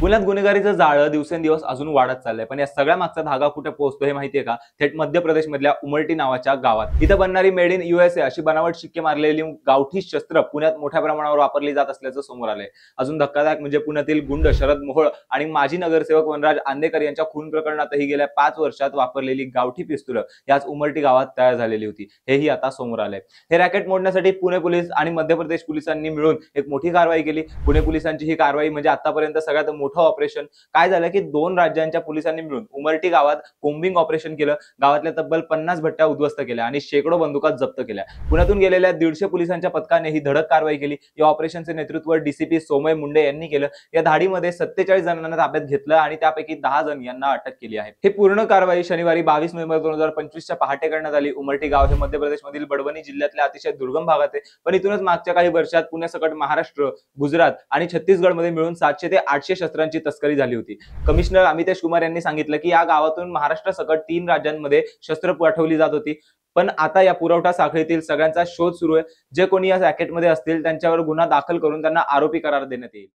पुण्यात गुन्हेगारीचं जाळं दिवसेंदिवस अजून वाढत चाललंय, पण या सगळ्या मागचा धागा कुठे पोहोचतो हे माहितीये का? थेट मध्य प्रदेशमधल्या उमरटी नावाच्या गावात. इथं बनणारी मेड इन USA अशी बनावट शिक्के मारलेली गावठी शस्त्र पुण्यात मोठ्या प्रमाणावर वापरली जात असल्याचं समोर आलंय. अजून धक्कादायक म्हणजे पुण्यातील गुंड शरद मोहोळ आणि माजी नगरसेवक वनराज आंदेकर यांच्या खून प्रकरणातही गेल्या 5 वर्षात वापरलेली गावठी पिस्तुलं याच उमरटी गावात तयार झालेली होती. हेही आता समोर आलंय. हे रॅकेट मोडण्यासाठी पुणे पोलीस आणि मध्य प्रदेश पोलिसांनी मिळून एक मोठी कारवाई केली. पुणे पोलिसांची ही कारवाई म्हणजे आतापर्यंत सगळ्यात मोठं ऑपरेशन. काय झालं की 2 राज्यांच्या पोलिसांनी मिळून उमरटी गावात कोम्बिंग ऑपरेशन केलं. गावातल्या तब्बल 50 भट्ट्या उद्ध्वस्त केल्या आणि शेकडो बंदुका जप्त केल्या. पुण्यातून गेलेल्या 150 पोलिसांच्या पथकाने ही धडक कारवाई केली. या ऑपरेशनचे नेतृत्व डीसीपी सोमय मुंडे यांनी केलं. या धाडीमध्ये 47 जणांना ताब्यात घेतलं आणि त्यापैकी 10 जण यांना अटक केली आहे. ही पूर्ण कारवाई शनिवारी 22 नोव्हेंबर 2025 च्या पहाटे करण्यात आली. उमरटी गाव हे मध्य प्रदेशमधील बडवनी जिल्ह्यातल्या अतिशय दुर्गम भागात आहे. पण इथूनच मागच्या काही वर्षात पुण्यासकट महाराष्ट्र, गुजरात आणि छत्तीसगडमध्ये मिळून 700 ते 800 शस्त्रांची तस्करी झाली होती. कमिशनर अमितेश कुमार यांनी सांगितलं की या गावातून महाराष्ट्रासकट 3 राज्यांमध्ये शस्त्र पाठवली जात होती. पण आता या पुरवठा साखळीतील सगळ्यांचा शोध सुरू आहे. जे कोणी या रॅकेटमध्ये असतील त्यांच्यावर गुन्हा दाखल करून त्यांना आरोपी करार देण्यात येईल.